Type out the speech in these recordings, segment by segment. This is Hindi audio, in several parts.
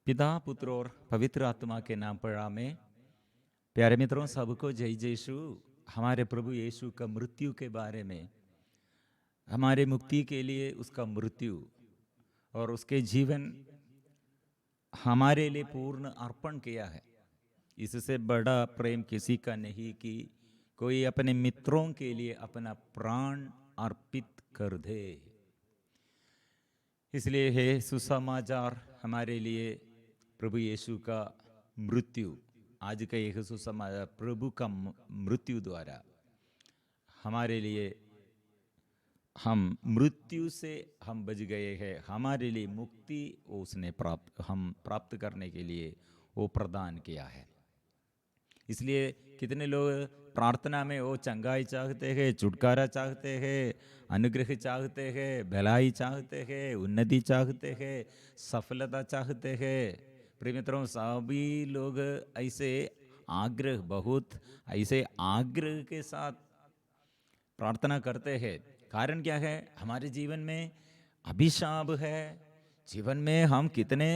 पिता पुत्र और पवित्र आत्मा के नाम पर आमें। प्यारे मित्रों, सबको जय यीशु। हमारे प्रभु यीशु का मृत्यु के बारे में, हमारे मुक्ति के लिए उसका मृत्यु और उसके जीवन हमारे लिए पूर्ण अर्पण किया है। इससे बड़ा प्रेम किसी का नहीं कि कोई अपने मित्रों के लिए अपना प्राण अर्पित कर दे। इसलिए है सुसमाचार हमारे लिए प्रभु यीशु का मृत्यु। आज का यह सुसमाचार प्रभु का मृत्यु द्वारा हमारे लिए, हम मृत्यु से हम बच गए हैं। हमारे लिए मुक्ति उसने प्राप्त करने के लिए वो प्रदान किया है। इसलिए कितने लोग प्रार्थना में वो चंगाई चाहते हैं, छुटकारा चाहते हैं, अनुग्रह चाहते हैं, भलाई चाहते हैं, उन्नति चाहते हैं, सफलता चाहते हैं। प्रिय मित्रों, सभी लोग ऐसे आग्रह, बहुत ऐसे आग्रह के साथ प्रार्थना करते हैं। कारण क्या है? हमारे जीवन में अभिशाप है। जीवन में हम कितने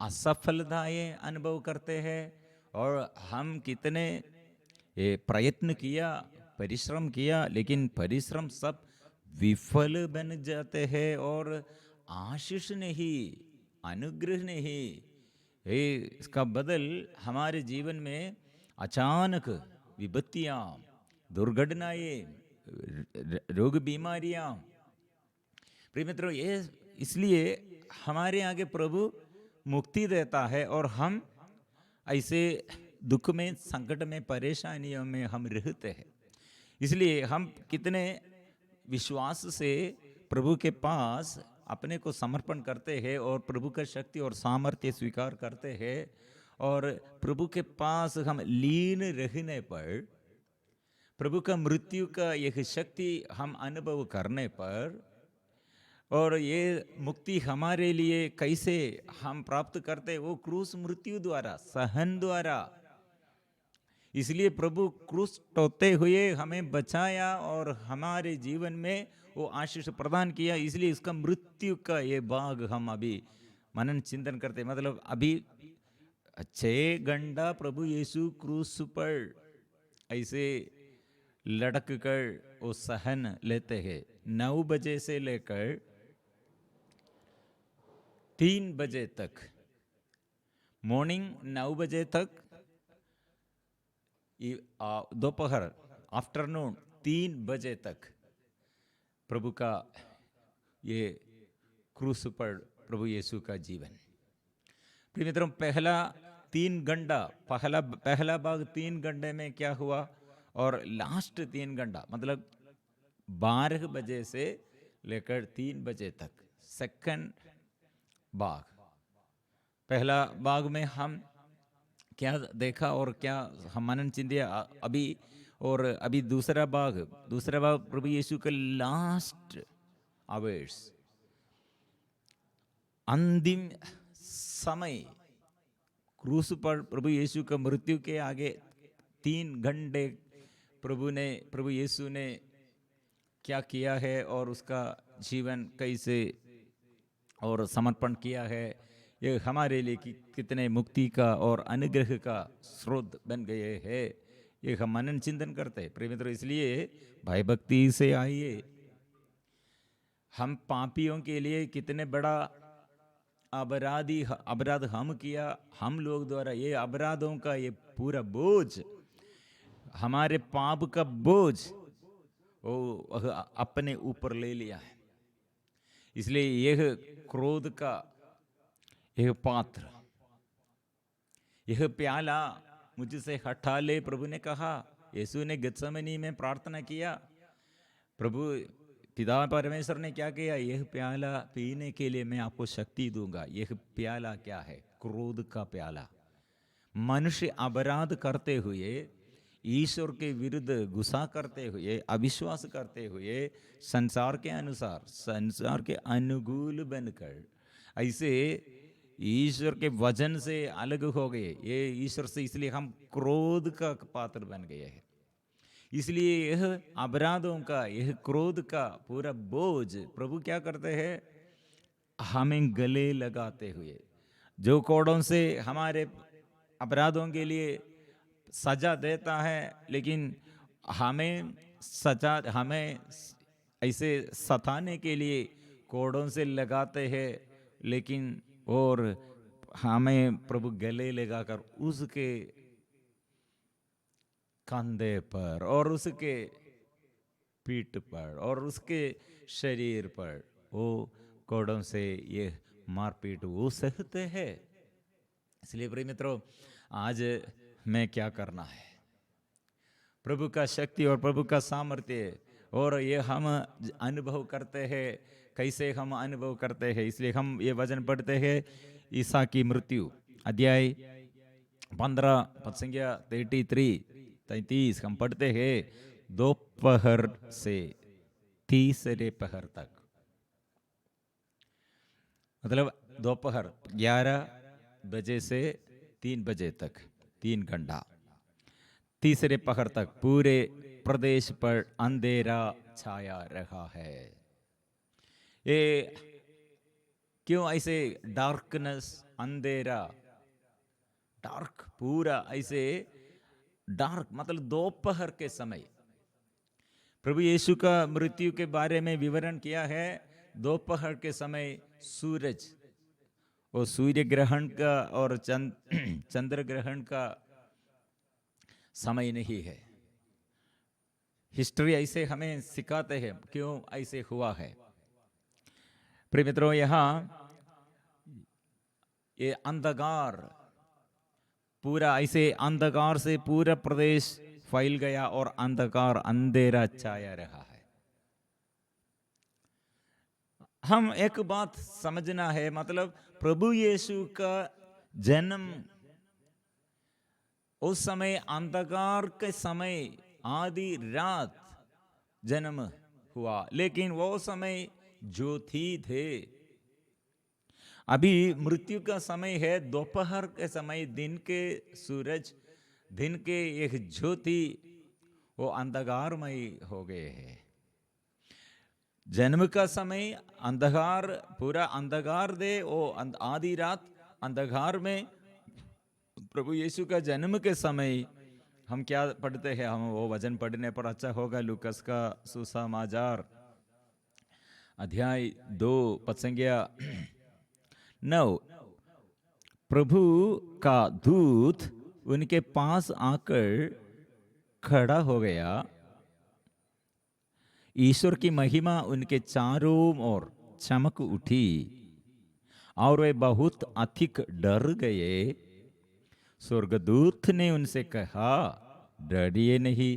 असफलताएं अनुभव करते हैं और हम कितने प्रयत्न किया, परिश्रम किया, लेकिन परिश्रम सब विफल बन जाते हैं और आशीष नहीं, अनुग्रह नहीं। इसका बदल हमारे जीवन में अचानक विपत्तियां, दुर्घटनाएं, रोग, बीमारियां। प्रिय मित्रों, ये इसलिए हमारे आगे प्रभु मुक्ति देता है और हम ऐसे दुख में, संकट में, परेशानियों में हम रहते हैं। इसलिए हम कितने विश्वास से प्रभु के पास अपने को समर्पण करते हैं और प्रभु का शक्ति और सामर्थ्य स्वीकार करते हैं। और प्रभु के पास हम लीन रहने पर, प्रभु का मृत्यु का यह शक्ति हम अनुभव करने पर, और ये मुक्ति हमारे लिए कैसे हम प्राप्त करते, वो क्रूस मृत्यु द्वारा, सहन द्वारा। इसलिए प्रभु क्रूस टोते हुए हमें बचाया और हमारे जीवन में वो आशीष प्रदान किया। इसलिए इसका मृत्यु का ये भाग हम अभी मनन चिंतन करते। मतलब अभी 6 घंटा प्रभु यीशु क्रूस पर ऐसे लटक कर वो सहन लेते हैं। 9 बजे से लेकर 3 बजे तक, मॉर्निंग 9 बजे तक, दोपहर आफ्टरनून 3 बजे तक प्रभु का ये क्रूस पर प्रभु यीशु का जीवन। प्रिय मित्रों, पहला 3 घंटा, पहला भाग 3 घंटे में क्या हुआ और लास्ट 3 घंटा मतलब 12 बजे से लेकर 3 बजे तक, सेकंड भाग। पहला भाग में हम क्या देखा और क्या हम मनन चिंतिया अभी, और अभी दूसरा भाग प्रभु यीशु के लास्ट आवर्स, अंतिम समय, क्रूस पर प्रभु यीशु का मृत्यु के आगे 3 घंटे प्रभु यीशु ने क्या किया है और उसका जीवन कैसे और समर्पण किया है। ये हमारे लिए कितने मुक्ति का और अनुग्रह का स्रोत बन गए हैं, ये हम मनन चिंतन करते हैं। प्रिय मित्रों, इसलिए भय भक्ति से आइए। हम पापियों के लिए कितने बड़ा अपराध हम किया, हम लोग द्वारा ये अपराधों का ये पूरा बोझ, हमारे पाप का बोझ वो अपने ऊपर ले लिया है। इसलिए यह क्रोध का यह पात्र, यह प्याला मुझसे हटा ले, प्रभु ने कहा। यीशु ने गत्सेमनी में प्रार्थना किया। प्रभु पिता परमेश्वर ने क्या किया? यह प्याला पीने के लिए मैं आपको शक्ति दूंगा। यह प्याला क्या है? क्रोध का प्याला। मनुष्य अपराध करते हुए, ईश्वर के विरुद्ध गुस्सा करते हुए, अविश्वास करते हुए, संसार के अनुसार, संसार के अनुकूल बनकर ऐसे ईश्वर के वचन से अलग हो गए। ये ईश्वर से, इसलिए हम क्रोध का पात्र बन गए हैं। इसलिए यह अपराधों का, यह क्रोध का पूरा बोझ प्रभु क्या करते हैं? हमें गले लगाते हुए, जो कोड़ों से हमारे अपराधों के लिए सजा देता है, लेकिन हमें ऐसे सताने के लिए कोड़ों से लगाते हैं, लेकिन और हमें प्रभु गले लगाकर उसके कंधे पर और उसके पीठ पर और उसके शरीर पर वो कोड़ों से ये मारपीट वो सहते हैं। इसलिए प्रिय मित्रों, आज मैं क्या करना है, प्रभु का शक्ति और प्रभु का सामर्थ्य, और ये हम अनुभव करते हैं। कैसे हम अनुभव करते हैं? इसलिए हम ये वचन पढ़ते हैं, ईसा की मृत्यु अध्याय 15 पद संख्या 33 हम पढ़ते हैं, दोपहर से तीसरे पहर तक, मतलब दोपहर 11 बजे से 3 बजे तक 3 घंटा, तीसरे पहर तक पूरे प्रदेश पर अंधेरा छाया रहा है। ये क्यों ऐसे डार्कनेस, अंधेरा, डार्क, पूरा ऐसे डार्क, मतलब दोपहर के समय प्रभु यीशु का मृत्यु के बारे में विवरण किया है। दोपहर के समय सूरज, वो सूर्य ग्रहण का और चंद्र ग्रहण का समय नहीं है। हिस्ट्री ऐसे हमें सिखाते हैं क्यों ऐसे हुआ है। प्रिय मित्रों, यहाँ ये अंधकार, पूरा ऐसे अंधकार से पूरा प्रदेश फैल गया और अंधकार, अंधेरा छाया रहा है। हम एक बात समझना है, मतलब प्रभु यीशु का जन्म उस समय अंधकार के समय, आधी रात जन्म हुआ, लेकिन वो समय ज्योति थे। अभी मृत्यु का समय है, दोपहर के समय, दिन के सूरज, दिन के एक ज्योति वो अंधकारमय हो गए हैं। जन्म का समय अंधकार, पूरा अंधकार दे, वो आधी रात अंधकार में प्रभु यीशु का जन्म के समय हम क्या पढ़ते हैं? हम वो वचन पढ़ने पर अच्छा होगा। लूकस का सुसमाचार अध्याय 2 पद संख्या 9। प्रभु का दूत उनके पास आकर खड़ा हो गया, ईश्वर की महिमा उनके चारों ओर चमक उठी और वे बहुत अधिक डर गए। स्वर्गदूत ने उनसे कहा, डरिए नहीं,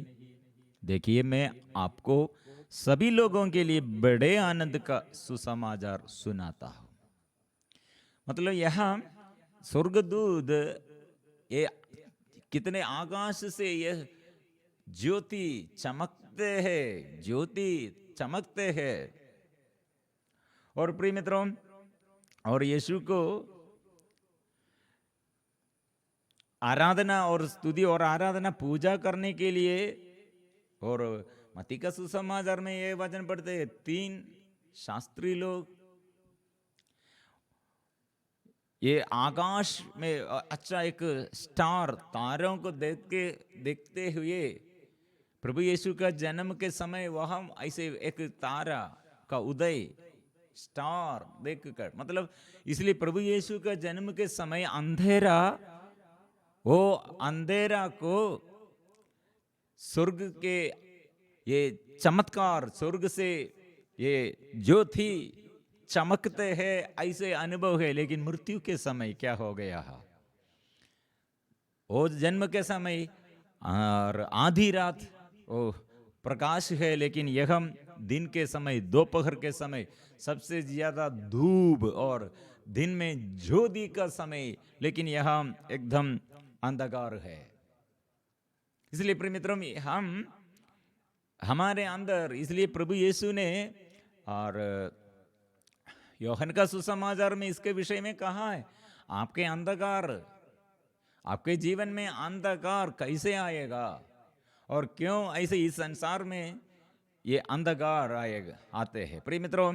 देखिए मैं आपको सभी लोगों के लिए बड़े आनंद का सुसमाचार सुनाता हूं। मतलब यहाँ स्वर्गदूत ये कितने आकाश से यह ज्योति चमकते हैं, ज्योति चमकते हैं। और प्रिय मित्रों, और यीशु को आराधना और स्तुति और आराधना पूजा करने के लिए, और मत्ती का सुसमाचार में ये वचन पढ़ते हैं, 3 शास्त्री लोग ये आकाश में अच्छा एक स्टार, तारों को देखते हुए प्रभु यीशु का जन्म के समय वहां ऐसे एक तारा का उदय, स्टार देखकर, मतलब इसलिए प्रभु यीशु का जन्म के समय अंधेरा, वो अंधेरा को स्वर्ग के ये चमत्कार, स्वर्ग से ये ज्योति चमकते हैं, ऐसे अनुभव है। लेकिन मृत्यु के समय क्या हो गया है? वो जन्म के समय और आधी रात वो प्रकाश है, लेकिन यह दिन के समय, दोपहर के समय सबसे ज्यादा धूप और दिन में ज्योति का समय, लेकिन यहाँ एकदम अंधकार है। इसलिए प्रिय मित्रों, हम हमारे अंदर, इसलिए प्रभु यीशु ने और यूहन्ना का सुसमाचार में इसके विषय में कहा है, आपके अंधकार, आपके जीवन में अंधकार कैसे आएगा और क्यों ऐसे इस संसार में ये अंधकार आते हैं। प्रिय मित्रों,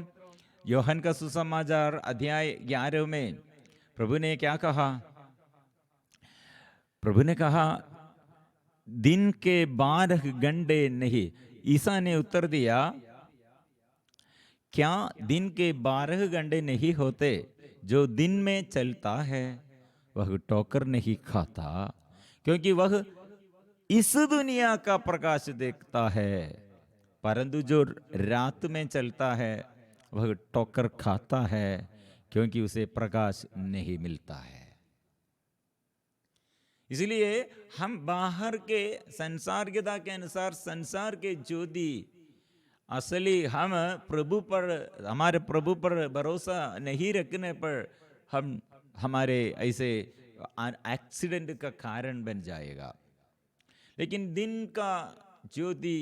यूहन्ना का सुसमाचार अध्याय 11 में प्रभु ने क्या कहा? प्रभु ने कहा दिन के 12 घंटे नहीं। ईसा ने उत्तर दिया, क्या दिन के 12 घंटे नहीं होते? जो दिन में चलता है वह ठोकर नहीं खाता, क्योंकि वह इस दुनिया का प्रकाश देखता है, परंतु जो रात में चलता है वह ठोकर खाता है, क्योंकि उसे प्रकाश नहीं मिलता है। इसलिए हम बाहर के संसारिकता के अनुसार संसार के ज्योति, असली हम प्रभु पर, हमारे प्रभु पर भरोसा नहीं रखने पर हम हमारे ऐसे एक्सीडेंट का कारण बन जाएगा। लेकिन दिन का ज्योति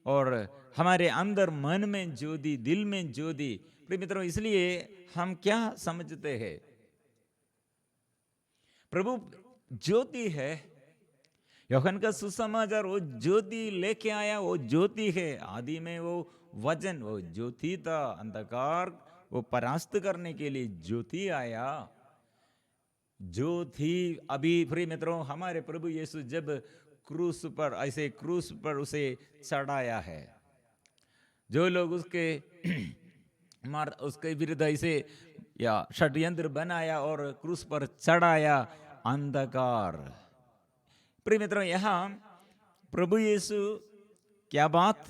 और हमारे अंदर मन में ज्योति, दिल में ज्योति, प्रिय मित्रों, इसलिए हम क्या समझते हैं? प्रभु ज्योति है। यूहन्ना का सुसमाचार वो ज्योति लेके आया, वो ज्योति है। आदि में वो वचन, वो ज्योति था, अंधकार वो परास्त करने के लिए ज्योति आया। ज्योति अभी प्रिय मित्रों हमारे प्रभु यीशु जब क्रूस पर, ऐसे क्रूस पर उसे चढ़ाया है, जो लोग उसके उसके विरुद्ध ऐसे या षड्यंत्र बनाया और क्रूस पर चढ़ाया, अंधकार। प्रिय मित्रों, यहाँ प्रभु यीशु क्या बात,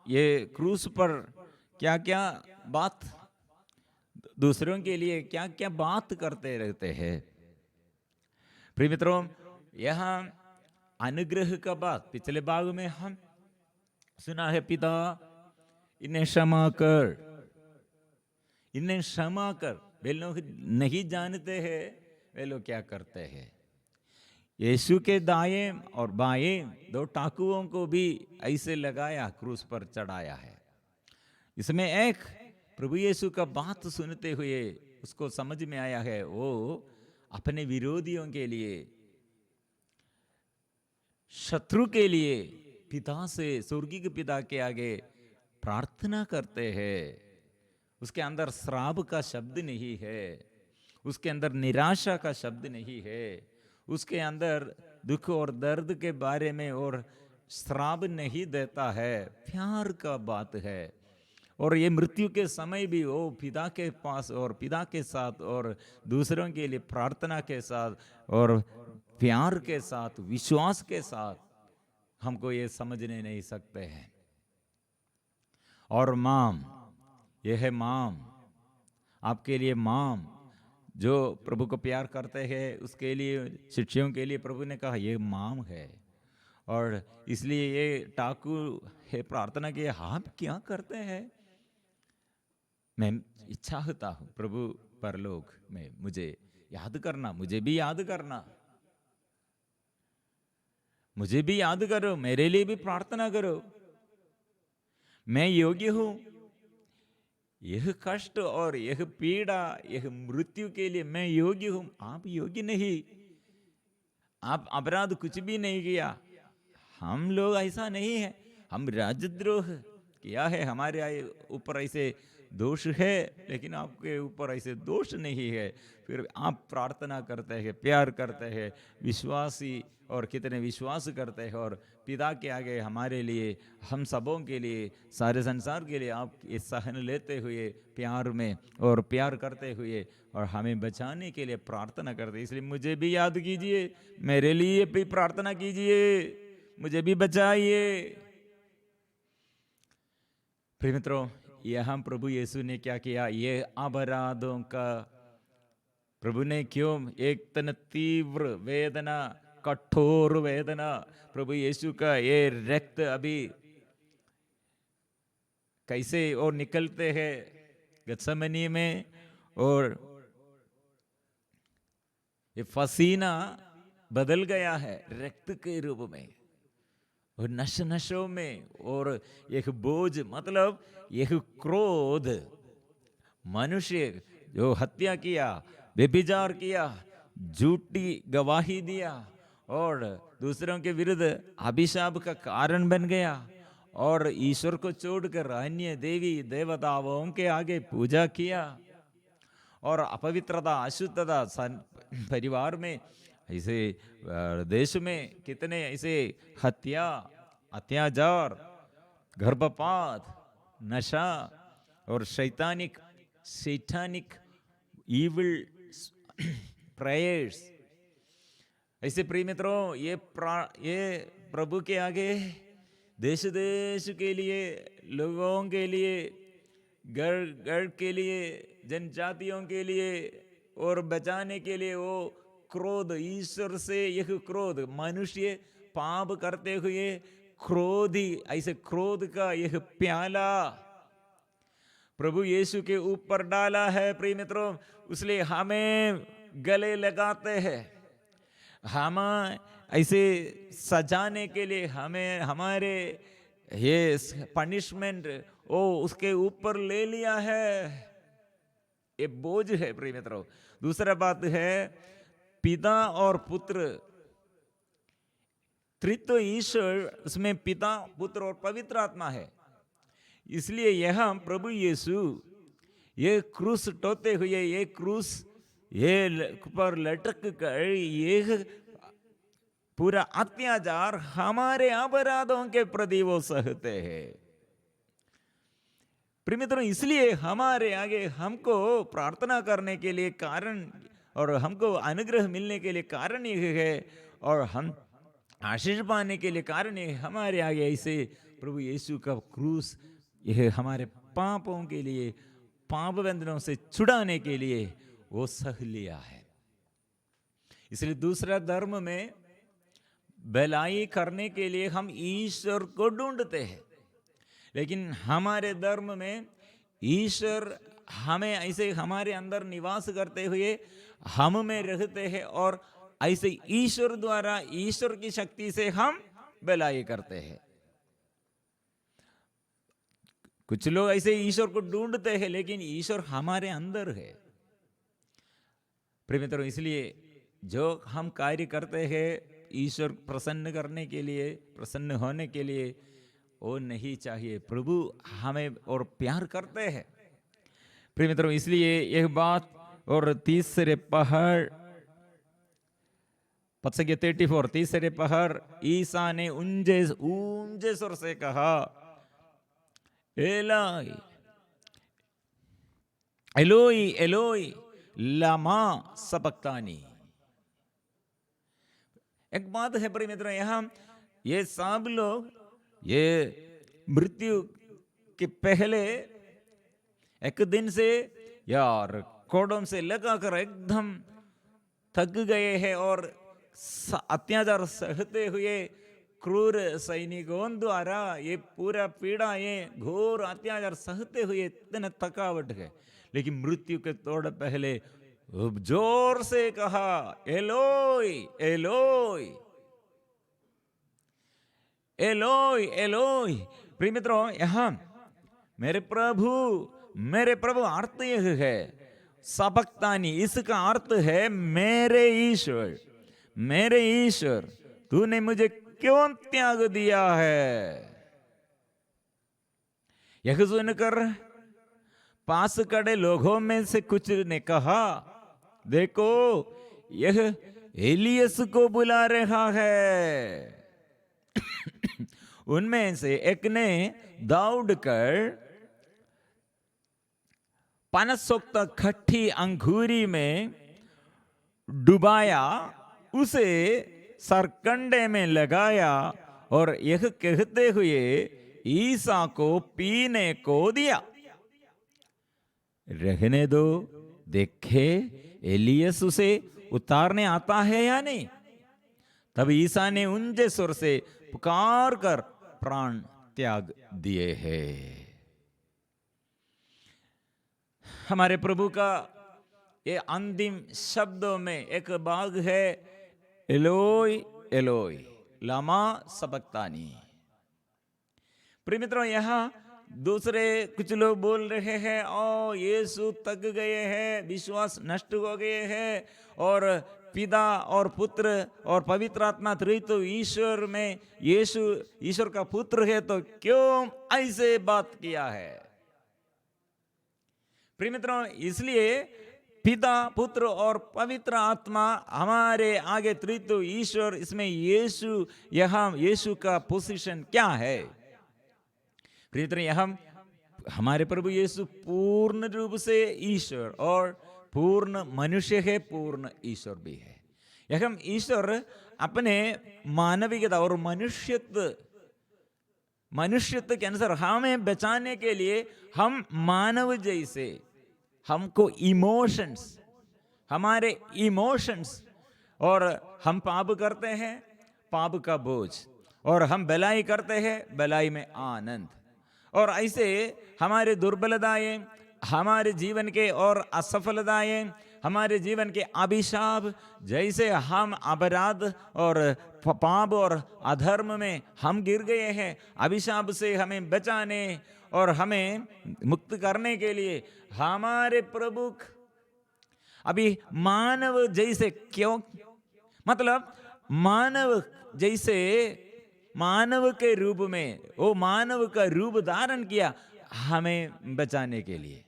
ये क्रूस पर क्या क्या बात, दूसरों के लिए क्या क्या बात करते रहते हैं। प्रिय मित्रों, यहाँ अनुग्रह का बात पिछले भाग में हम सुना है, पिता इन्हें क्षमा कर, इन्हें क्षमा कर, वे लोग नहीं जानते हैं वे लोग क्या करते हैं। यीशु के दाएं और बाएं दो टाकुओं को भी ऐसे लगाया, क्रूस पर चढ़ाया है। इसमें एक प्रभु यीशु का बात सुनते हुए उसको समझ में आया है, वो अपने विरोधियों के लिए, शत्रु के लिए पिता से, स्वर्गीय पिता के आगे प्रार्थना करते हैं। उसके अंदर श्राप का शब्द नहीं है, उसके अंदर निराशा का शब्द नहीं है, उसके अंदर दुख और दर्द के बारे में और श्राप नहीं देता है, प्यार का बात है। और ये मृत्यु के समय भी वो पिता के पास और पिता के साथ और दूसरों के लिए प्रार्थना के साथ और प्यार के साथ, विश्वास के साथ, हमको ये समझने नहीं सकते हैं। और माम, यह है माम, आपके लिए माम, जो प्रभु को प्यार करते हैं उसके लिए, शिष्यों के लिए प्रभु ने कहा ये माम है। और इसलिए ये टाकू है प्रार्थना के, आप क्या करते हैं? मैं चाहता हूं प्रभु परलोक में मुझे याद करना, मुझे भी याद करना, मुझे भी याद करो, मेरे लिए भी प्रार्थना करो। मैं योग्य हूं, यह कष्ट और यह पीड़ा, यह मृत्यु के लिए मैं योग्य हूं, आप योग्य नहीं। आप अपराध कुछ भी नहीं किया, हम लोग ऐसा नहीं है, हम राजद्रोह किया है, हमारे ऊपर ऐसे दोष है, लेकिन आपके ऊपर ऐसे दोष नहीं है। फिर आप प्रार्थना करते हैं, प्यार करते हैं, विश्वासी और कितने विश्वास करते हैं, और पिता के आगे हमारे लिए, हम सबों के लिए, सारे संसार के लिए आप ये सहन लेते हुए प्यार में और प्यार करते हुए और हमें बचाने के लिए प्रार्थना करते। इसलिए मुझे भी याद कीजिए, मेरे लिए भी प्रार्थना कीजिए, मुझे भी बचाइए। प्रिय मित्रों, यहाँ प्रभु यीशु ने क्या किया? ये अपराधों का, प्रभु ने क्यों एक तन तीव्र वेदना, कठोर वेदना, प्रभु यीशु का ये रक्त अभी कैसे और निकलते हैं गत्सेमनी में, और ये पसीना बदल गया है रक्त के रूप में, और नश नशों में, और यह बोझ, मतलब यह क्रोध, मनुष्य जो हत्या किया, व्यभिचार किया, झूठी गवाही दिया और दूसरों के विरुद्ध अभिशाप का कारण बन गया, और ईश्वर को छोड़कर अन्य देवी देवताओं के आगे पूजा किया, और अपवित्रता, अशुद्धता परिवार में, ऐसे देश में कितने ऐसे हत्या, अत्याचार, गर्भपात, नशा और शैतानिक ईविल प्रेयर्स। ऐसे प्रिय मित्रों, ये प्रभु के आगे देश देश के लिए, लोगों के लिए, घर के लिए, जनजातियों के लिए और बचाने के लिए वो क्रोध, ईश्वर से यह क्रोध, मनुष्य पाप करते हुए क्रोधी, ऐसे क्रोध का यह प्याला प्रभु यीशु के ऊपर डाला है प्रिय मित्रों। इसलिए हमें गले लगाते हैं, हम ऐसे सजाने के लिए हमें हमारे ये पनिशमेंट वो उसके ऊपर ले लिया है, ये बोझ है प्रिय मित्रों। दूसरा बात है, पिता और पुत्र, त्रित्व ईश्वर, उसमें पिता, पुत्र और पवित्र आत्मा है। इसलिए यह प्रभु यीशु ये क्रूस टोते हुए, ये क्रूस ये पर लटक कर ये पूरा अत्याचार हमारे अपराधों के प्रति वो सहते हैं प्रिय मित्रों। इसलिए हमारे आगे हमको प्रार्थना करने के लिए कारण और हमको अनुग्रह मिलने के लिए कारण यह है, और हम आशीष पाने के लिए कारण है हमारे आगे ऐसे प्रभु यीशु का क्रूस, यह हमारे पापों के लिए, पाप बंधनों से छुड़ाने के लिए वो सह लिया है। इसलिए दूसरा धर्म में भलाई करने के लिए हम ईश्वर को ढूंढते हैं, लेकिन हमारे धर्म में ईश्वर हमें ऐसे हमारे अंदर निवास करते हुए हम में रहते हैं, और ऐसे ईश्वर द्वारा, ईश्वर की शक्ति से हम भलाई करते हैं। कुछ लोग ऐसे ईश्वर को ढूंढते हैं, लेकिन ईश्वर हमारे अंदर है प्रिय मित्रों। इसलिए जो हम कार्य करते हैं ईश्वर प्रसन्न करने के लिए, प्रसन्न होने के लिए, वो नहीं चाहिए। प्रभु हमें और प्यार करते हैं प्रिय मित्रों। इसलिए यह बात, और तीसरे पहर 34, तीसरे पहर ईसा ने ऊंचे स्वर से कहा, एलाई एलोई एलोई लमा सबक्तानी। एक बात है प्रिय मित्रों, यहां ये सब लोग ये मृत्यु के पहले एक दिन से यार कोड़ों से लगाकर एकदम थक गए हैं, और अत्याचार सहते हुए क्रूर सैनिकों द्वारा ये पूरा पीड़ा, ये घोर अत्याचार सहते हुए इतने थकावट है, लेकिन मृत्यु के थोड़ा पहले जोर से कहा, एलोई एलोई एलोई एलोई। प्रिय मित्रों, यहां मेरे प्रभु अर्थ यह है सबक्तानी, इसका अर्थ है मेरे ईश्वर तूने मुझे क्यों त्याग दिया है। यह सुनकर पास खड़े लोगों में से कुछ ने कहा, देखो यह एलियस को बुला रहा है। उनमें से एक ने दौड़ कर पनसोक्त खट्टी अंगूरी में डुबाया, उसे सरकंडे में लगाया और यह कहते हुए ईसा को पीने को दिया, रहने दो, देखे एलियस उसे उतारने आता है या नहीं। तब ईसा ने ऊंचे स्वर से पुकार कर प्राण त्याग दिए हैं। हमारे प्रभु का ये अंतिम शब्दों में एक भाग है, एलोई एलोई लामा सबक्तानी। प्रिय मित्रों, यहाँ दूसरे कुछ लोग बोल रहे हैं, ओ यीशु थक गए हैं, विश्वास नष्ट हो गए हैं, और पिता और पुत्र और पवित्र आत्मा त्रित्व ईश्वर में यीशु ईश्वर का पुत्र है, तो क्यों ऐसे बात किया है। प्रिय मित्रों, इसलिए पिता, पुत्र और पवित्र आत्मा हमारे आगे त्रित्व ईश्वर, इसमें यीशु, यहाँ यीशु का पोजीशन क्या है? प्रिय यहाँ हमारे प्रभु यीशु पूर्ण रूप से ईश्वर और पूर्ण मनुष्य है, पूर्ण ईश्वर भी है। यह ईश्वर अपने मानविकता और मनुष्यत्व के अनुसार हमें बचाने के लिए हम मानव जैसे, हमको इमोशंस, हमारे इमोशंस, और हम पाप करते हैं, पाप का बोझ, और हम भलाई करते हैं, भलाई में आनंद, और ऐसे हमारे दुर्बलताएं, हमारे जीवन के और असफलताएं, हमारे जीवन के अभिशाप, जैसे हम अपराध और पाप और अधर्म में हम गिर गए हैं, अभिशाप से हमें बचाने और हमें मुक्त करने के लिए हमारे प्रभु अभी मानव जैसे, क्यों मतलब मानव जैसे, मानव के रूप में वो मानव का रूप धारण किया हमें बचाने के लिए,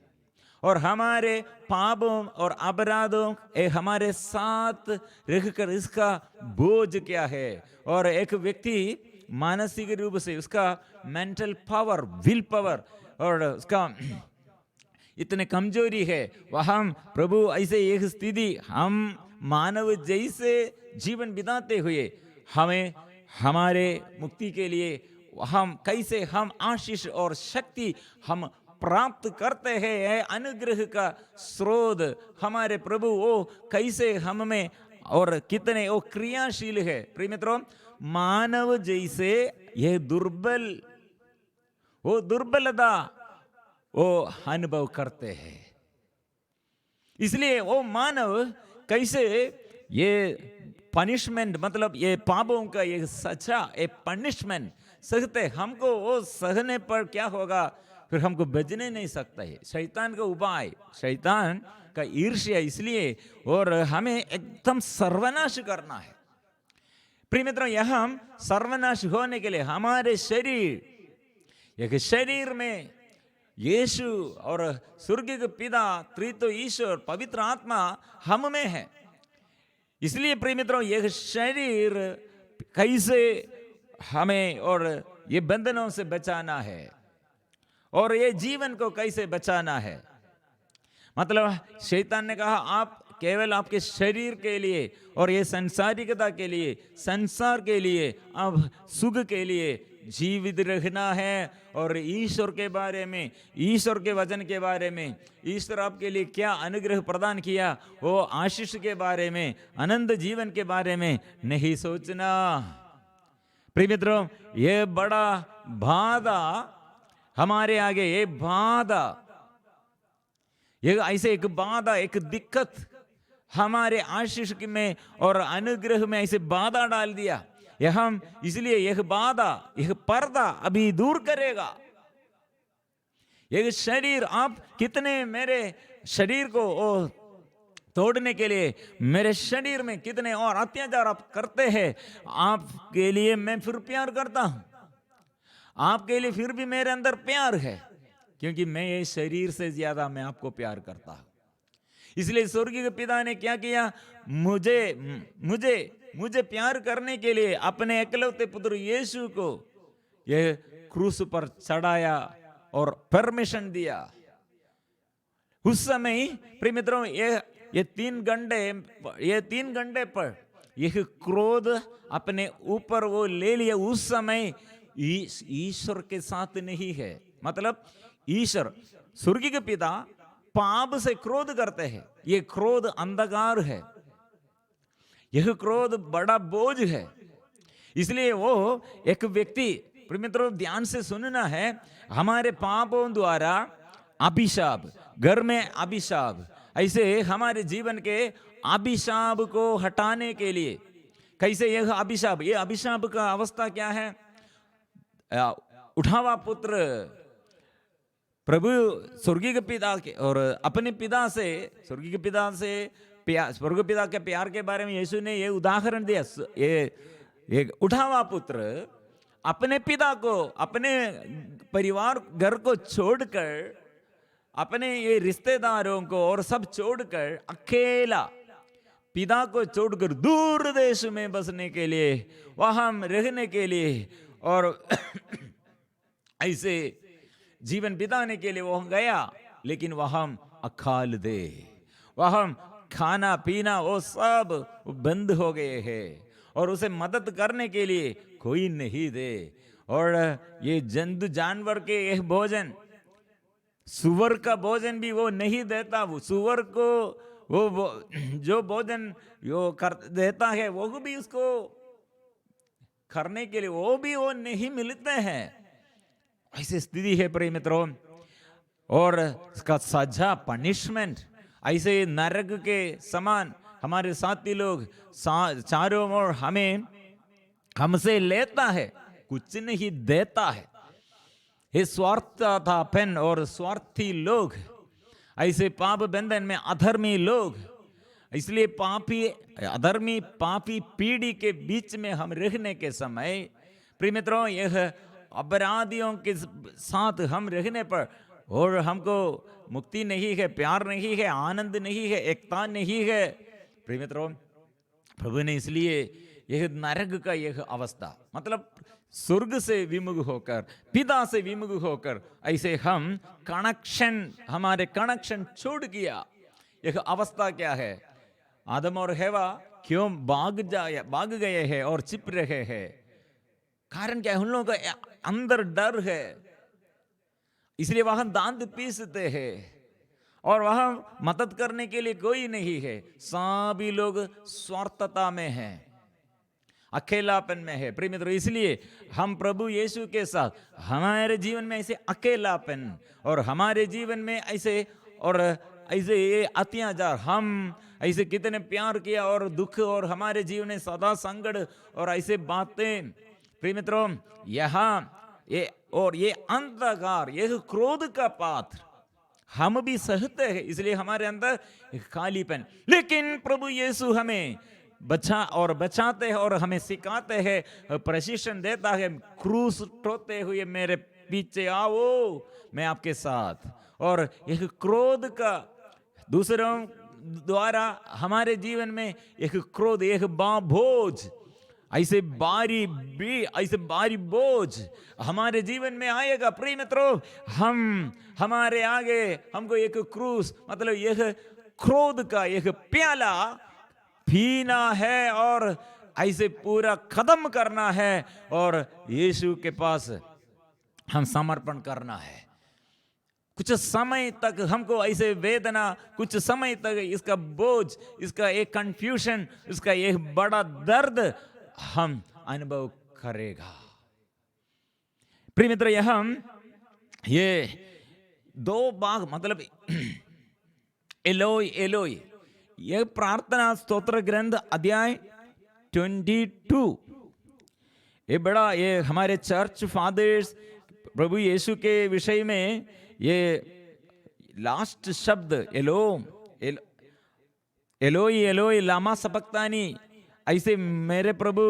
और हमारे पापों और अपराधों हमारे साथ रहकर इसका बोझ क्या है। और एक व्यक्ति मानसिक रूप से उसका मेंटल पावर, विल पावर और उसका इतने कमजोरी है, वह प्रभु ऐसे एक स्थिति हम मानव जैसे जीवन बिताते हुए हमें हमारे मुक्ति के लिए हम कैसे हम आशीष और शक्ति हम प्राप्त करते हैं, अनुग्रह का स्रोत हमारे प्रभु वो कैसे हम में और कितने वो क्रियाशील है। प्रिय मित्रों, मानव जैसे यह दुर्बलता वो अनुभव करते हैं, इसलिए वो मानव कैसे ये पनिशमेंट, मतलब ये पापों का ये सजा, ये पनिशमेंट सहते, हमको वो सहने पर क्या होगा, फिर हमको बचने नहीं सकता है। शैतान का उपाय, शैतान का ईर्ष्या, इसलिए और हमें एकदम सर्वनाश करना है। प्रिय मित्रों, यहाँ हम सर्वनाश होने के लिए हमारे शरीर में यीशु और स्वर्गीय पिता, त्रित्व ईश्वर, पवित्र आत्मा हम में है। इसलिए प्रिय मित्रों, यह शरीर कैसे हमें और ये बंधनों से बचाना है और ये जीवन को कैसे बचाना है। मतलब शैतान ने कहा आप केवल आपके शरीर के लिए और ये संसारिकता के लिए, संसार के लिए, अब सुख के लिए जीवित रहना है, और ईश्वर के बारे में, ईश्वर के वचन के बारे में, ईश्वर आपके लिए क्या अनुग्रह प्रदान किया वो आशीष के बारे में, आनंद जीवन के बारे में नहीं सोचना। प्रिय मित्रों, ये बड़ा बाधा हमारे आगे, ये बाधा, ये ऐसे एक बाधा, एक दिक्कत हमारे आशीष में और अनुग्रह में ऐसे बाधा डाल दिया। यह हम इसलिए यह बाधा, यह पर्दा अभी दूर करेगा। यह शरीर, आप कितने मेरे शरीर को तोड़ने के लिए, मेरे शरीर में कितने और अत्याचार आप करते हैं, आपके लिए मैं फिर प्यार करता हूं, आपके लिए फिर भी मेरे अंदर प्यार है, क्योंकि मैं ये शरीर से ज्यादा मैं आपको प्यार करता हूं। इसलिए स्वर्गीय पिता ने क्या किया, मुझे प्यार करने के लिए अपने एकलौते पुत्र यीशु को यह क्रूस पर चढ़ाया और परमिशन दिया। उस समय प्रिय मित्रों, ये 3 घंटे पर यह क्रोध अपने ऊपर वो ले लिया। उस समय ईश्वर के साथ नहीं है, मतलब ईश्वर स्वर्गीय पिता पाप से क्रोध करते हैं। ये क्रोध अंधकार है, यह क्रोध बड़ा बोझ है। इसलिए वो एक व्यक्ति, प्रिय मित्रों ध्यान से सुनना है, हमारे पापों द्वारा अभिशाप, घर में अभिशाप, ऐसे हमारे जीवन के अभिशाप को हटाने के लिए कैसे यह अभिशाप, ये अभिशाप का अवस्था क्या है, उठावा पुत्र प्रभु स्वर्गीय पिता के और अपने पिता से, स्वर्गीय पिता से स्वर्गीय पिता के प्यार के बारे में यीशु ने ये उदाहरण दिया। ये उठावा पुत्र अपने पिता को, अपने परिवार घर को छोड़कर अपने ये रिश्तेदारों को और सब छोड़कर अकेला पिता को छोड़कर दूर देश में बसने के लिए, वहां रहने के लिए और ऐसे जीवन बिताने के लिए वो गया। लेकिन वहां अकाल दे, वहां खाना पीना वो सब बंद हो गए हैं और उसे मदद करने के लिए कोई नहीं दे। और ये जंतु जानवर के यह भोजन, सुअर का भोजन भी वो नहीं देता। वो सुअर को वो जो भोजन वो कर देता है वो भी उसको करने के लिए वो नहीं मिलते हैं। ऐसी स्थिति है प्रिय मित्रों। और इसका सजा, पनिशमेंट ऐसे नरक के समान हमारे साथी लोग चारों ओर हमें हमसे लेता है, कुछ नहीं देता है। ये स्वार्थतापन और स्वार्थी लोग, ऐसे पाप बंधन में अधर्मी लोग, इसलिए पापी अधर्मी पापी पीढ़ी के बीच में हम रहने के समय प्रिय मित्रों, यह अपराधियों के साथ हम रहने पर और हमको मुक्ति नहीं है, प्यार नहीं है, आनंद नहीं है, एकता नहीं है। प्रिय मित्रों, प्रभु ने इसलिए यह नरक का यह अवस्था, मतलब स्वर्ग से विमुख होकर, पिता से विमुख होकर ऐसे हम कनेक्शन, हमारे कनेक्शन छोड़ दिया। यह अवस्था क्या है? आदम और हेवा क्यों भाग गए हैं और छिप रहे हैं? कारण क्या है? उन लोगों का अंदर डर है, इसलिए वहां दांत पीसते हैं और वहां मदद करने के लिए कोई नहीं है। सभी लोग स्वार्थता में हैं, अकेलापन में है। प्रिय मित्रों, इसलिए हम प्रभु यीशु के साथ हमारे जीवन में ऐसे अकेलापन और हमारे जीवन में ऐसे और ऐसे ये अत्याचार, हम ऐसे कितने प्यार किया और दुख और हमारे जीवन में सदा संकट और ऐसे बातें, प्रिय मित्रों, यहाँ ये और ये अंधकार, ये क्रोध का पात्र हम भी सहते हैं, इसलिए हमारे अंदर खालीपन। लेकिन प्रभु यीशु हमें बचाते हैं और हमें सिखाते हैं, प्रशिक्षण देता है। क्रूस उठाते हुए मेरे पीछे आओ, मैं आपके साथ। और यह क्रोध का दूसरों द्वारा हमारे जीवन में एक क्रोध, एक बोझ, ऐसे भारी बोझ हमारे जीवन में आएगा। प्रिय मित्रों, हमारे आगे हमको एक क्रूस, मतलब यह क्रोध का एक प्याला पीना है और ऐसे पूरा खत्म करना है और यीशु के पास हम समर्पण करना है। कुछ समय तक हमको ऐसे वेदना, कुछ समय तक इसका बोझ, इसका एक कंफ्यूजन, इसका एक बड़ा दर्द हम अनुभव करेगा। प्रिय मित्र, यह दो भाग, मतलब एलोई एलोई, यह प्रार्थना स्तोत्र ग्रंथ अध्याय 22, ये बड़ा, ये हमारे चर्च फादर्स प्रभु यीशु के विषय में ये लास्ट शब्द एलोई एलोई लामा सबक्तानी, ऐसे मेरे प्रभु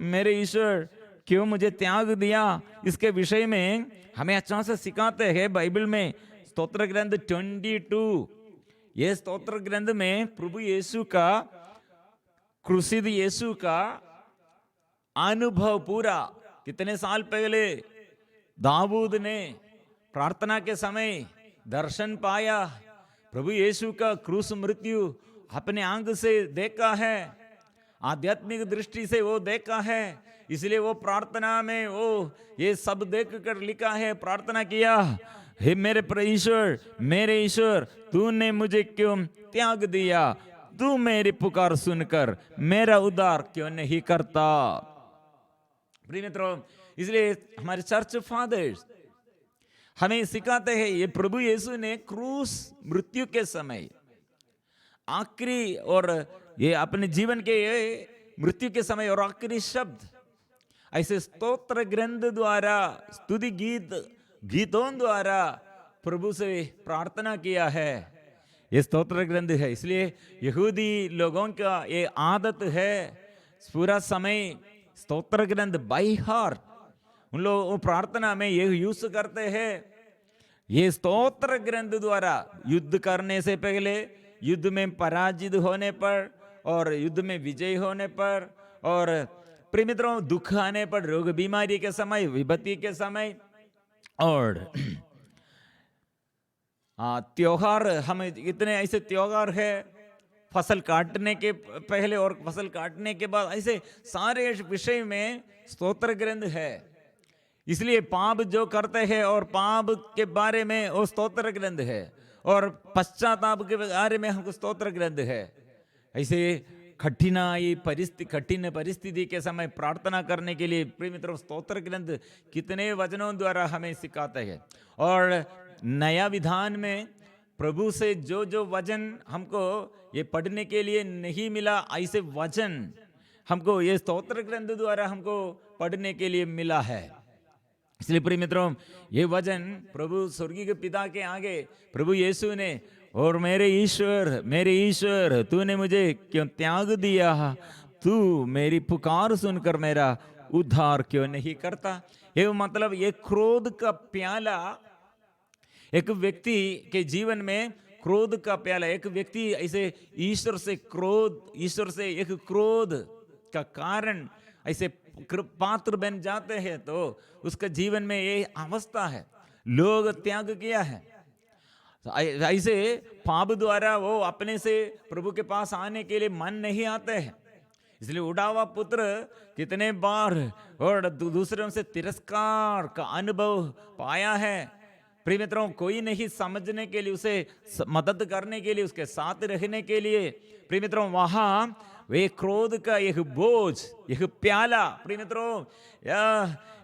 मेरे ईश्वर क्यों मुझे त्याग दिया, इसके विषय में हमें अच्छा से सिखाते हैं बाइबल में। स्तोत्र ग्रंथ 22, ये स्तोत्र ग्रंथ में प्रभु यीशु का, क्रूसित यीशु का अनुभव पूरा, कितने साल पहले दाऊद ने प्रार्थना के समय दर्शन पाया, प्रभु यीशु का क्रूस मृत्यु अपने आंख से देखा है, आध्यात्मिक दृष्टि से वो देखा है, इसलिए वो प्रार्थना में वो ये सब देख कर लिखा है, प्रार्थना किया, हे मेरे ईश्वर, तूने मुझे क्यों त्याग दिया? तू मेरी पुकार सुनकर मेरा उद्धार क्यों नहीं करता? प्रिय मित्रों, इसलिए हमारे चर्च फादर्स हमें सिखाते हैं, ये प्रभु यीशु ने क्रूस मृत्यु के समय आखिरी और ये अपने जीवन के मृत्यु के समय और आखिरी शब्द ऐसे स्तोत्र ग्रंथ द्वारा, स्तुति गीतों द्वारा प्रभु से प्रार्थना किया है। ये स्तोत्र ग्रंथ है, इसलिए यहूदी लोगों का ये आदत है पूरा समय स्तोत्र ग्रंथ बाय हार्ट, उन लोग प्रार्थना में ये यूज करते हैं। ये स्तोत्र ग्रंथ द्वारा युद्ध करने से पहले, युद्ध में पराजित होने पर और युद्ध में विजय होने पर और प्रिय मित्रों दुख आने पर, रोग बीमारी के समय, विपत्ति के समय और त्योहार, हम इतने ऐसे त्योहार है फसल काटने के पहले और फसल काटने के बाद, ऐसे सारे विषय में स्तोत्र ग्रंथ है। इसलिए पाप जो करते हैं और पाप के बारे में वो स्तोत्र ग्रंथ है, और पश्चाताप के बारे में हमको स्तोत्र ग्रंथ है। ऐसे कठिन परिस्थिति के समय प्रार्थना करने के लिए प्रिय मित्रों स्तोत्र ग्रंथ कितने वचनों द्वारा हमें सिखाते हैं। और नया विधान में प्रभु से जो जो वचन हमको ये पढ़ने के लिए नहीं मिला, ऐसे वचन हमको ये स्तोत्र ग्रंथ द्वारा हमको पढ़ने के लिए मिला है। इसलिए प्रिय मित्रों ये वचन प्रभु स्वर्गीय के पिता के आगे प्रभु यीशु ने, और मेरे ईश्वर तूने मुझे क्यों त्याग दिया, तू मेरी पुकार सुनकर मेरा उद्धार क्यों नहीं करता। ये मतलब ये क्रोध का प्याला एक व्यक्ति के जीवन में, क्रोध का प्याला, एक व्यक्ति ऐसे ईश्वर से एक क्रोध का कारण ऐसे पात्र बन जाते हैं तो उसका जीवन में ये अवस्था है, लोग त्याग किया है। ऐसे पाप द्वारा वो अपने से प्रभु के पास आने के लिए मन नहीं आते हैं। इसलिए उड़ा हुआ पुत्र कितने बार और दूसरों से तिरस्कार का अनुभव पाया है। प्रिय मित्रों कोई नहीं समझने के लिए, उसे मदद करने के लिए, उसके साथ रहने के लिए, प्रिय मित्रों वहां वे क्रोध का एक बोझ, एक प्याला, प्रिय मित्रों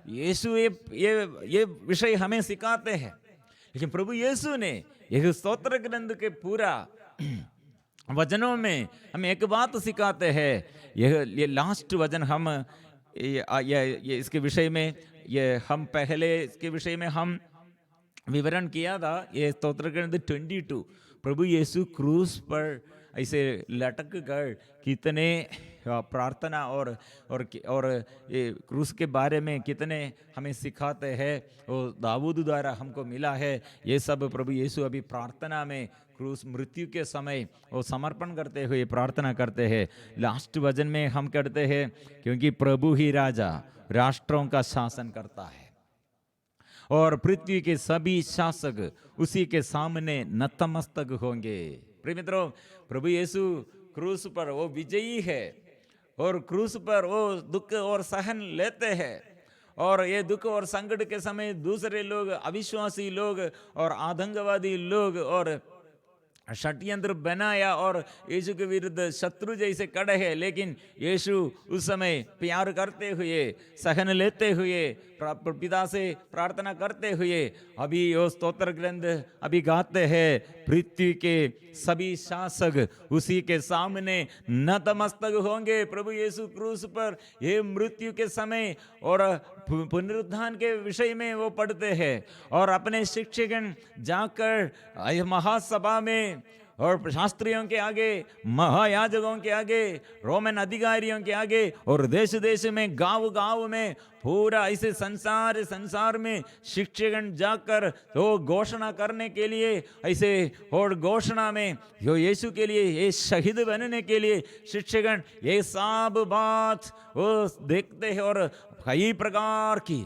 यीशु ये विषय हमें सिखाते हैं। लेकिन प्रभु यीशु ने एक स्तोत्र ग्रंथ के पूरा वचनों में हमें एक बात सिखाते हैं। ये लास्ट वचन हम ये इसके विषय में, ये हम पहले इसके विषय में हम विवरण किया था। ये स्तोत्र ग्रंथ 22 प्रभु यीशु क्रूस पर ऐसे लटक कर कितने प्रार्थना और ये क्रूस के बारे में कितने हमें सिखाते हैं, वो दाऊद द्वारा हमको मिला है। ये सब प्रभु यीशु अभी प्रार्थना में क्रूस मृत्यु के समय वो समर्पण करते हुए प्रार्थना करते हैं। लास्ट वचन में हम कहते हैं क्योंकि प्रभु ही राजा राष्ट्रों का शासन करता है और पृथ्वी के सभी शासक उसी के सामने नतमस्तक होंगे। प्रिय मित्रों प्रभु यीशु क्रूस पर वो विजयी है और क्रूस पर वो दुख और सहन लेते हैं, और ये दुख और संकट के समय दूसरे लोग, अविश्वासी लोग और आतंकवादी लोग और षड्यंत्र बनाया और यीशु के विरुद्ध शत्रु जैसे खड़े हैं, लेकिन यीशु उस समय प्यार करते हुए, सहन लेते हुए, पिता से प्रार्थना करते हुए अभी वो स्तोत्र ग्रंथ अभी गाते हैं। पृथ्वी के सभी शासक उसी के सामने नतमस्तक होंगे। प्रभु यीशु क्रूस पर ये मृत्यु के समय और पुनरुत्थान के विषय में वो पढ़ते हैं, और अपने शिक्षकगण जाकर महासभा में और शास्त्रियों के आगे, महायाजकों के आगे, रोमन अधिकारियों के आगे और देश देश में, गांव गांव में, पूरा ऐसे संसार में शिक्षकगण जाकर तो घोषणा करने के लिए ऐसे, और घोषणा में जो यीशु के लिए, ये शहीद बनने के लिए शिक्षकगण ये सब बात वो देखते हैं, और कई प्रकार की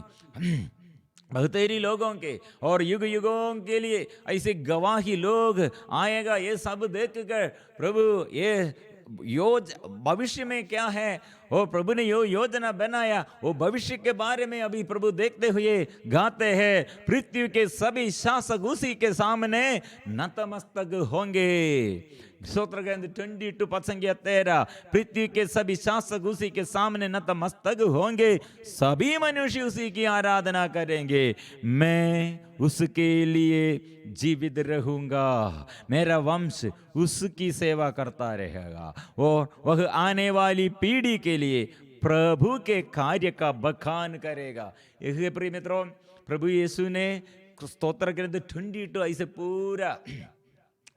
बहुतेरी लोगों के और युग युगों के लिए ऐसे गवाही लोग आएगा। ये सब देखकर प्रभु ये भविष्य में क्या है वो प्रभु ने यो योजना बनाया, वो भविष्य के बारे में अभी प्रभु देखते हुए गाते हैं। पृथ्वी के सभी शासक उसी के सामने नतमस्तक होंगे। स्तोत्र ग्रंथ 22 पद संख्या 13, पृथ्वी के सभी शासक उसी के सामने नतमस्तक होंगे, सभी मनुष्य उसी की आराधना करेंगे। मैं उसके लिए जीवित रहूंगा, मेरा वंश उसकी सेवा करता रहेगा, और वह आने वाली पीढ़ी के लिए प्रभु के कार्य का बखान करेगा। इसलिए प्रिय मित्रों प्रभु यीशु ने स्तोत्र ग्रंथ 22 ऐसे पूरा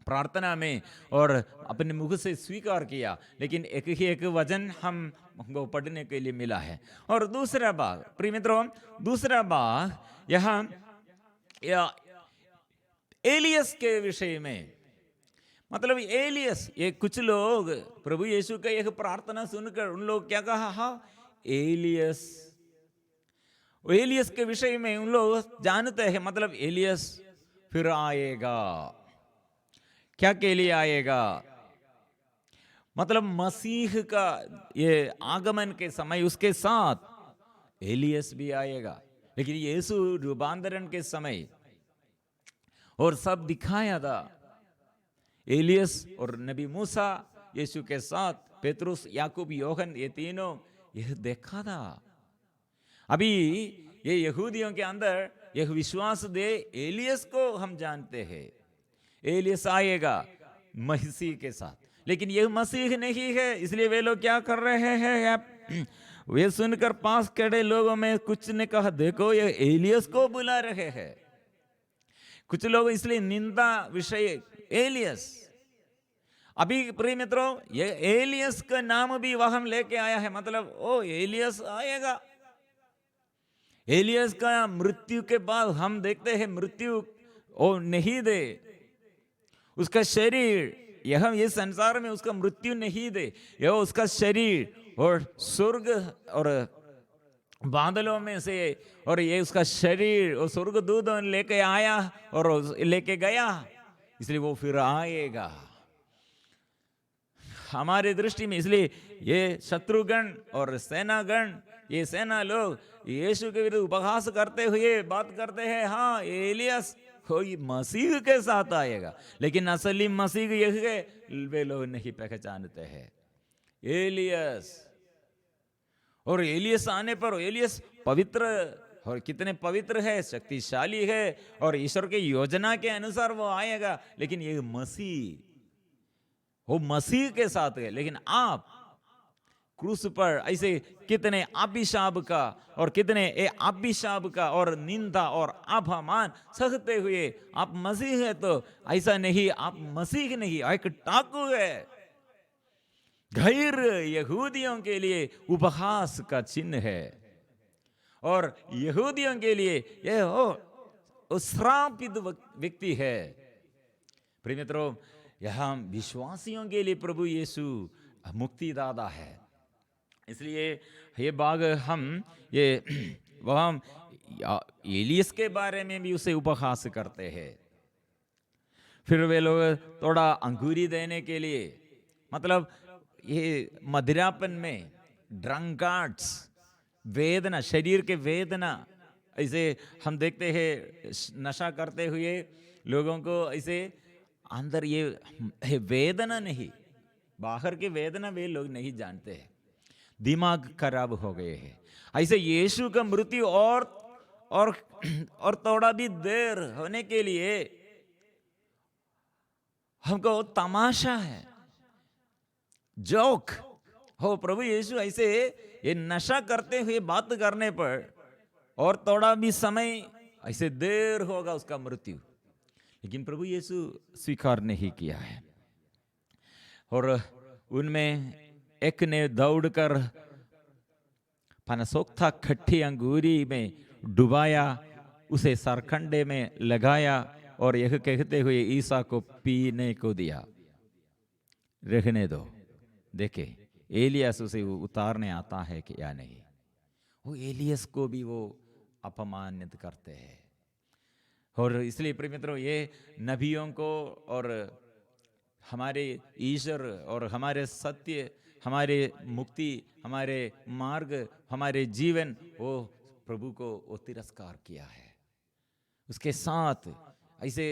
प्रार्थना में और अपने मुख से स्वीकार किया, लेकिन एक ही एक वचन हमको पढ़ने के लिए मिला है। और दूसरा भाग प्रिय मित्रों, दूसरा भाग यहाँ एलियस के विषय में, मतलब एलियस, ये कुछ लोग प्रभु यीशु का यह प्रार्थना सुनकर उन लोग क्या कहा, हाँ एलियस, एलियस के विषय में उन लोग जानते हैं, मतलब एलियस फिर आएगा। क्या के लिए आएगा? मतलब मसीह का ये आगमन के समय उसके साथ एलियस भी आएगा। लेकिन यीशु रूपांतरण के समय और सब दिखाया था, एलियस और नबी मूसा यीशु के साथ, पेतरुस, याकूब, योहन, ये तीनों यह देखा था। अभी ये यहूदियों के अंदर यह विश्वास दे, एलियस को हम जानते हैं, एलियस आएगा मसीह के साथ, लेकिन यह मसीह नहीं है। इसलिए वे लोग क्या कर रहे हैं, वे सुनकर पास खड़े लोगों में कुछ ने कहा, देखो ये एलियस को बुला रहे हैं। कुछ लोग इसलिए निंदा विषय एलियस। अभी प्रिय मित्रों, ये एलियस का नाम भी वहां लेके आया है, मतलब ओ एलियस आएगा। एलियस का मृत्यु के बाद हम देखते हैं मृत्यु ओ नहीं दे, उसका शरीर यह ये संसार में उसका मृत्यु नहीं दे, यह उसका शरीर और स्वर्ग और बादलों में से, और ये उसका शरीर और स्वर्गदूत लेके आया और लेके गया, इसलिए वो फिर आएगा हमारे दृष्टि में। इसलिए ये शत्रुगण और सेनागण, ये सेना लोग यीशु के विरुद्ध उपहास करते हुए बात करते हैं, हाँ एलियस कोई मसीह के साथ आएगा, लेकिन असली मसीह यह है वे लोग नहीं पहचानते हैं एलियस। और एलियस आने पर, एलियस पवित्र और कितने पवित्र है, शक्तिशाली है, और ईश्वर की योजना के अनुसार वो आएगा, लेकिन ये मसीह, वो मसीह के साथ है। लेकिन आप क्रूस पर ऐसे कितने अभिशाप का और कितने अभिशाप का और निंदा और अपमान सहते हुए आप मसीह है, तो ऐसा नहीं, आप मसीह नहीं, एक डाकू है, गैर यहूदियों के लिए उपहास का चिन्ह है, और यहूदियों के लिए यह श्रापित व्यक्ति है। प्रिय मित्रों, यहाँ विश्वासियों के लिए प्रभु यीशु मुक्तिदाता है। इसलिए ये भाग हम ये वहाँ एलियस के बारे में भी उसे उपहास करते हैं। फिर वे लोग थोड़ा अंगूरी देने के लिए, मतलब ये मदिरापन में ड्रंकार्ड्स, वेदना, शरीर के वेदना, ऐसे हम देखते हैं नशा करते हुए लोगों को, ऐसे अंदर ये वेदना नहीं, बाहर की वेदना वे लोग नहीं जानते हैं, दिमाग खराब हो गए हैं। ऐसे यीशु का मृत्यु और थोड़ा भी देर होने के लिए हमको तमाशा है, जोक हो। प्रभु यीशु ऐसे ये नशा करते हुए बात करने पर और थोड़ा भी समय ऐसे देर होगा उसका मृत्यु, लेकिन प्रभु यीशु स्वीकार नहीं किया है। और उनमें एक ने दौड़कर फनसोक्ता खट्टी अंगूरी में डुबाया, उसे सरकंडे में लगाया और यह कहते हुए ईसा को पीने को दिया, रहने दो, देखे एलियस उसे उतारने आता है कि या नहीं। वो एलियस को भी वो अपमानित करते हैं। और इसलिए प्रिय मित्रों, ये नबियों को और हमारे ईश्वर और हमारे सत्य, हमारे मुक्ति, हमारे मार्ग, हमारे जीवन, वो प्रभु को वो तिरस्कार किया है। उसके साथ ऐसे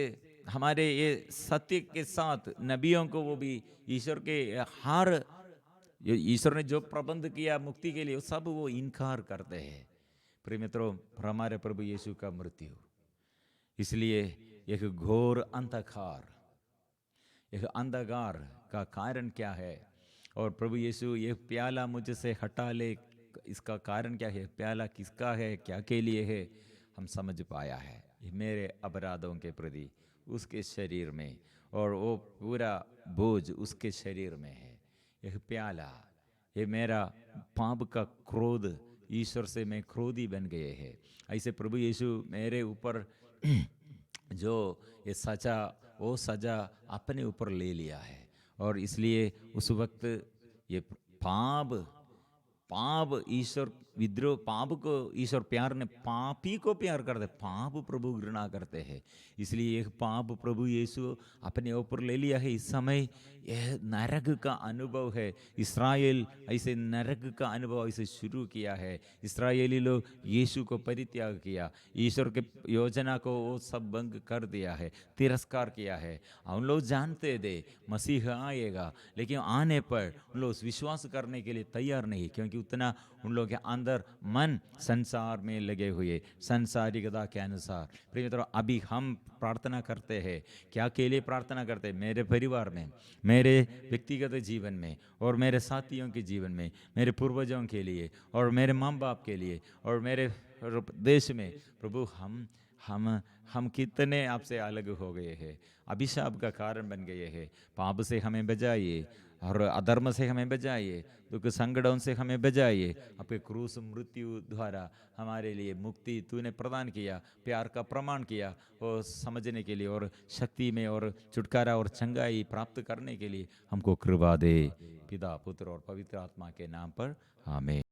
हमारे ये सत्य के साथ नबियों को वो भी ईश्वर के हर, ईश्वर ने जो प्रबंध किया मुक्ति के लिए, वो सब वो इनकार करते हैं। प्रिय मित्रों, हमारे प्रभु यीशु का मृत्यु, इसलिए एक घोर अंधकार, यह अंधकार का कारण क्या है, और प्रभु यीशु ये प्याला मुझसे हटा ले, इसका कारण क्या है, प्याला किसका है, क्या के लिए है, हम समझ पाया है। ये मेरे अपराधों के प्रति उसके शरीर में, और वो पूरा बोझ उसके शरीर में है। यह प्याला, ये मेरा पाप का क्रोध, ईश्वर से मैं क्रोधी बन गए हैं। ऐसे प्रभु यीशु मेरे ऊपर जो ये सजा, वो सजा अपने ऊपर ले लिया है। और इसलिए उस वक्त ये पाप पाप ईश्वर विद्रोह, पाप को ईश्वर प्यार ने, पापी को प्यार करते, पाप प्रभु घृणा करते हैं। इसलिए एक पाप प्रभु यीशु अपने ऊपर ले लिया है। इस समय यह नरक का अनुभव है। इस्राएल ऐसे नरक का अनुभव ऐसे शुरू किया है। इस्राएली लोग यीशु को परित्याग किया, ईश्वर के योजना को वो सब भंग कर दिया है, तिरस्कार किया है। हम लोग जानते थे मसीह आएगा, लेकिन आने पर उन लोग विश्वास करने के लिए तैयार नहीं, क्योंकि उतना उन लोगों के अंदर मन संसार में लगे हुए, संसारिकता के अनुसार। प्रिय मित्रों, अभी हम प्रार्थना करते हैं, क्या के लिए प्रार्थना करते हैं? मेरे परिवार में, मेरे व्यक्तिगत जीवन में, और मेरे साथियों के जीवन में, मेरे पूर्वजों के लिए, और मेरे माँ बाप के लिए, और मेरे देश में। प्रभु हम कितने आपसे अलग हो गए हैं, अभिशाप का कारण बन गए हैं। पाप से हमें बचाइए, और अधर्म से हमें बचाइए, दुख संकटों से हमें बचाइए। आपके क्रूस मृत्यु द्वारा हमारे लिए मुक्ति तूने प्रदान किया, प्यार का प्रमाण किया, वो समझने के लिए, और शक्ति में और छुटकारा और चंगाई प्राप्त करने के लिए हमको कृपा दे। पिता, पुत्र और पवित्र आत्मा के नाम पर आमीन।